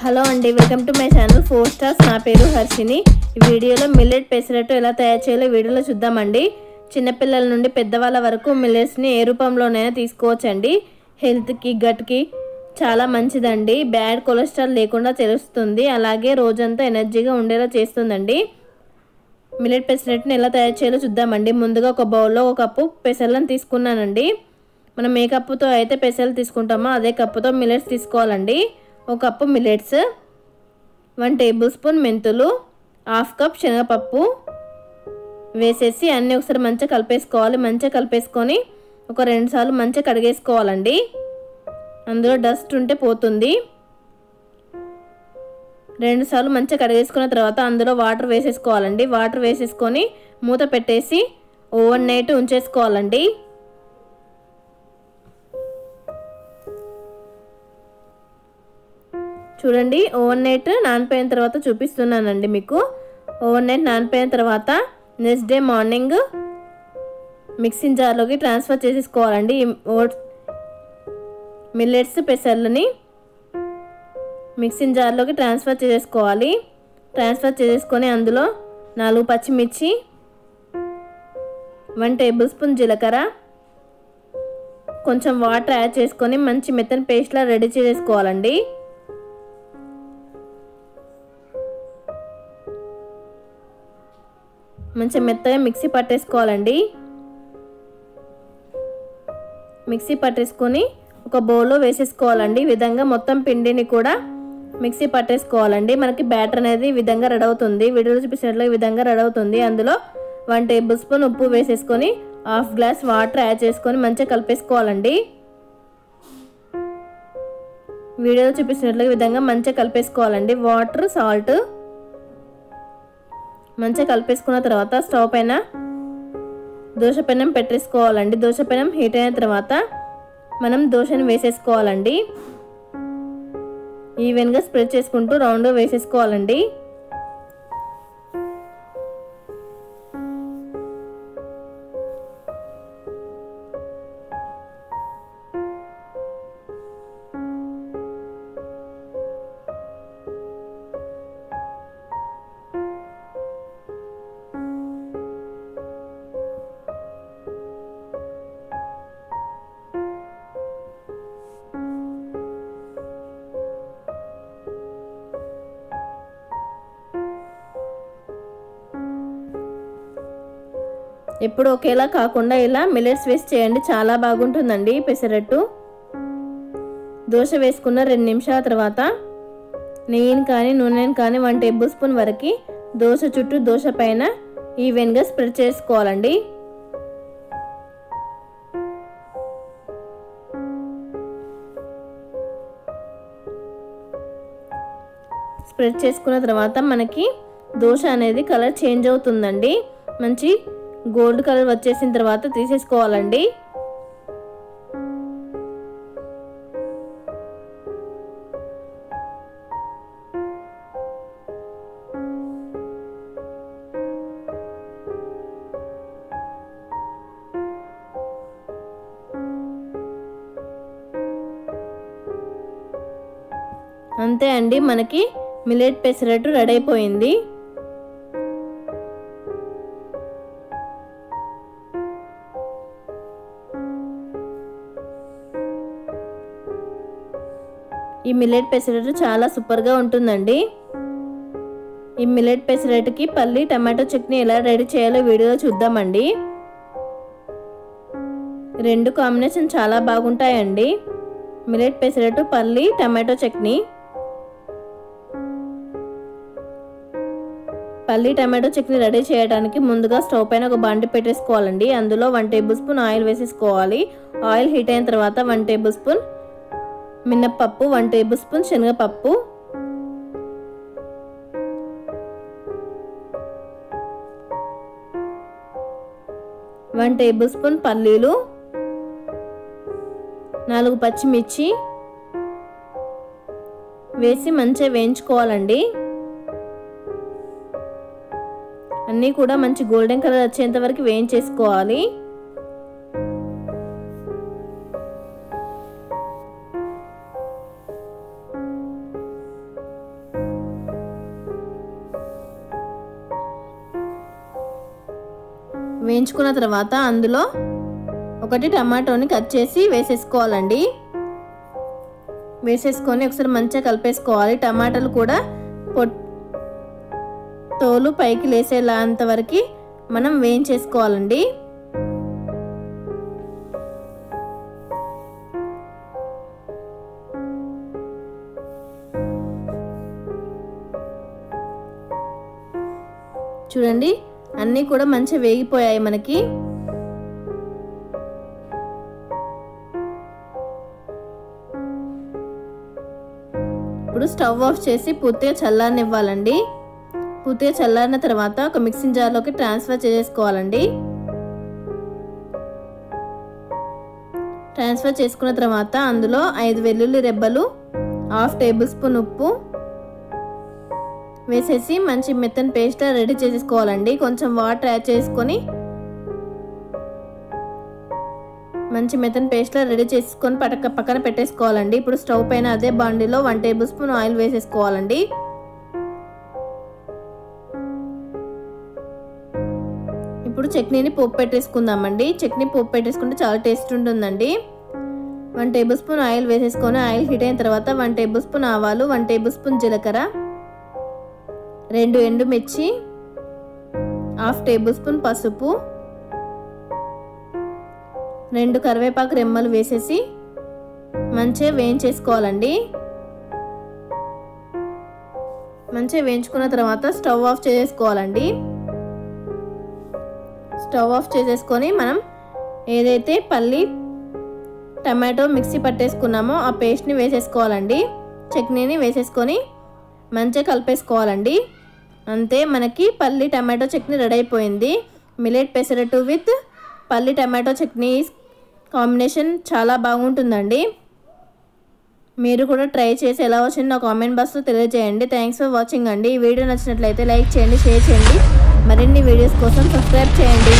Hello అండి, welcome to my channel 4 stars. నా పేరు హర్షిని. ఈ వీడియోలో మిల్లెట్ పెసరట్టు ఎలా తయారు చేయాలో వీడియోలో చూద్దామండి. చిన్నపిల్లల నుండి పెద్దవాళ్ళ వరకు మిల్లెట్స్ని ఏ రూపంలోనైనా తీసుకోవచ్చండి. హెల్త్కి గట్కి చాలా మంచిదండి. బ్యాడ్ కొలెస్ట్రాల్ లేకుండా తెలుస్తుంది, అలాగే రోజంతా ఎనర్జీగా ఉండేలా చేస్తుందండి. మిల్లెట్ పెసరట్టుని ఎలా తయారు చేయాలో చూద్దామండి. ముందుగా ఒక బౌల్లో 1 కప్పు పెసర్లను తీసుకున్నానండి. మనం ఏ కప్పుతో అయితే పెసర్లు తీసుకుంటామో అదే కప్పుతో మిల్లెట్స్ తీసుకోవాలండి. 1 కప్పు మిల్లెట్స్, 1 టేబుల్ స్పూన్ మెంతులు, 1/2 కప్ శనగపప్పు వేసేసి అన్నీ ఒకసారి మంచిగా కలిపేసుకోవాలి. మంచిగా కలిపేసుకొని ఒక 2 సార్లు మంచిగా కడిగేసుకోవాలండి. అందులో డస్ట్ ఉంటే పోతుంది. 2 సార్లు మంచిగా కడిగేసుకున్న తర్వాత అందులో వాటర్ వేసేసుకోవాలండి. వాటర్ వేసేసుకొని మూత పెట్టేసి ఓవర్ నైట్ ఉంచేసుకోవాలండి. చూడండి, ఓవర్ నైట్ నానిపోయిన తర్వాత చూపిస్తున్నానండి మీకు. ఓవర్ నైట్ నానిపోయిన తర్వాత నెక్స్ట్ డే మార్నింగ్ మిక్సింగ్ జార్లోకి ట్రాన్స్ఫర్ చేసేసుకోవాలండి. మిల్లెట్స్ పెసర్లని మిక్సింగ్ జార్లోకి ట్రాన్స్ఫర్ చేసేసుకోవాలి. ట్రాన్స్ఫర్ చేసేసుకొని అందులో 4 పచ్చిమిర్చి, 1 టేబుల్ స్పూన్ జీలకర్ర, కొంచెం వాటర్ యాడ్ చేసుకొని మంచి మెత్తని పేస్ట్లా రెడీ చేసేసుకోవాలండి. మంచిగా మెత్తగా మిక్సీ పట్టేసుకోవాలండి. మిక్సీ పట్టేసుకొని ఒక బౌల్లో వేసేసుకోవాలండి. ఈ విధంగా మొత్తం పిండిని కూడా మిక్సీ పట్టేసుకోవాలండి. మనకి బ్యాటర్ అనేది ఈ విధంగా రెడీ అవుతుంది. వీడియోలో చూపించినట్లు ఈ విధంగా రెడీ అవుతుంది. అందులో 1 టేబుల్ స్పూన్ ఉప్పు వేసేసుకొని 1/2 గ్లాస్ వాటర్ యాడ్ చేసుకొని మంచిగా కలిపేసుకోవాలండి. వీడియోలో చూపించినట్లు ఈ విధంగా మంచిగా కలిపేసుకోవాలండి. వాటర్, సాల్ట్ మంచిగా కలిపేసుకున్న తర్వాత స్టవ్ పైన దోశ పెనం పెట్టేసుకోవాలండి. దోశ పెనం హీట్ అయిన తర్వాత మనం దోశని వేసేసుకోవాలండి. ఈవెన్గా స్ప్రెడ్ చేసుకుంటూ రౌండ్గా వేసేసుకోవాలండి. ఎప్పుడు ఒకేలా కాకుండా ఇలా మిల్లెట్స్ వేసి చేయండి, చాలా బాగుంటుందండి పెసరట్టు. దోశ వేసుకున్న 2 నిమిషాల తర్వాత నెయ్యిని కానీ నూనెని కానీ 1 టేబుల్ స్పూన్ వరకు దోశ చుట్టూ దోశ పైన ఈవెన్గా స్ప్రెడ్ చేసుకోవాలండి. స్ప్రెడ్ చేసుకున్న తర్వాత మనకి దోశ అనేది కలర్ చేంజ్ అవుతుందండి. మంచి గోల్డ్ కలర్ వచ్చేసిన తర్వాత తీసేసుకోవాలండి. అంతే అండి, మనకి మిల్లెట్ పెసరట్టు రెడీ అయిపోయింది. ఈ మిల్లెట్ పెసరట్టు చాలా సూపర్గా ఉంటుందండి. ఈ మిల్లెట్ పెసరట్టుకి పల్లి టమాటో చట్నీ ఎలా రెడీ చేయాలో వీడియోలో చూద్దామండి. 2 కాంబినేషన్ చాలా బాగుంటాయండి. మిల్లెట్ పెసరట్టు, పల్లి టమాటో చట్నీ. పల్లి టమాటో చట్నీ రెడీ చేయడానికి ముందుగా స్టవ్ పైన ఒక బాండి పెట్టేసుకోవాలండి. అందులో 1 టేబుల్ స్పూన్ ఆయిల్ వేసేసుకోవాలి. ఆయిల్ హీట్ అయిన తర్వాత 1 టేబుల్ స్పూన్ మినప్పప్పు, 1 టేబుల్ స్పూన్ శనగపప్పు, 1 టేబుల్ స్పూన్ పల్లీలు, 4 పచ్చిమిర్చి వేసి మంచిగా వేయించుకోవాలండి. అన్నీ కూడా మంచి గోల్డెన్ కలర్ వచ్చేంత వరకు వేయించేసుకోవాలి. వేయించుకున్న తర్వాత అందులో ఒకటి టమాటోని కట్ చేసి వేసేసుకోవాలండి. వేసేసుకొని ఒకసారి మంచిగా కలిపేసుకోవాలి. టమాటాలు కూడా తోలు పైకి లేసేలాంత వరకు మనం వేయించేసుకోవాలండి. చూడండి అన్నీ కూడా మంచిగా వేగిపోయాయి మనకి. ఇప్పుడు స్టవ్ ఆఫ్ చేసి పూర్తిగా చల్లారనివ్వాలండి. పూర్తిగా చల్లారిన తర్వాత ఒక మిక్సింగ్ జార్లోకి ట్రాన్స్ఫర్ చేసుకోవాలండి. ట్రాన్స్ఫర్ చేసుకున్న తర్వాత అందులో 5 వెల్లుల్లి రెబ్బలు, 1/2 టేబుల్ స్పూన్ ఉప్పు వేసేసి మంచి మెత్తని పేస్ట్ రెడీ చేసుకోవాలండి. కొంచెం వాటర్ యాడ్ చేసుకొని మంచి మెత్తని పేస్ట్లా రెడీ చేసుకొని పక్కన పెట్టేసుకోవాలండి. ఇప్పుడు స్టవ్ పైన అదే బాండీలో 1 టేబుల్ స్పూన్ ఆయిల్ వేసేసుకోవాలండి. ఇప్పుడు చట్నీని పోపు పెట్టేసుకుందామండి. చట్నీ పోపు పెట్టేసుకుంటే చాలా టేస్ట్ ఉంటుందండి. 1 టేబుల్ స్పూన్ ఆయిల్ వేసేసుకొని ఆయిల్ హీట్ అయిన తర్వాత 1 టేబుల్ స్పూన్ ఆవాలు, 1 టేబుల్ స్పూన్ జీలకర్ర, 2 ఎండుమిర్చి, 1/2 టేబుల్ స్పూన్ పసుపు, 2 కరివేపాకు రెమ్మలు వేసేసి మంచిగా వేయించేసుకోవాలండి. మంచిగా వేయించుకున్న తర్వాత స్టవ్ ఆఫ్ చేసేసుకోవాలండి. స్టవ్ ఆఫ్ చేసేసుకొని మనం ఏదైతే పల్లి టమాటో మిక్సీ పట్టేసుకున్నామో ఆ పేస్ట్ని వేసేసుకోవాలండి. చట్నీని వేసేసుకొని మంచిగా కలిపేసుకోవాలండి. అంతే, మనకి పల్లి టమాటో చట్నీ రెడీ అయిపోయింది. మిల్లెట్ పెసరట్టు విత్ పల్లి టమాటో చట్నీ కాంబినేషన్ చాలా బాగుంటుందండి. మీరు కూడా ట్రై చేసి ఎలా వచ్చిందో నా కామెంట్ బాక్స్లో తెలియజేయండి. థ్యాంక్స్ ఫర్ వాచింగ్ అండి. ఈ వీడియో నచ్చినట్లయితే లైక్ చేయండి, షేర్ చేయండి. మరిన్ని వీడియోస్ కోసం సబ్స్క్రైబ్ చేయండి.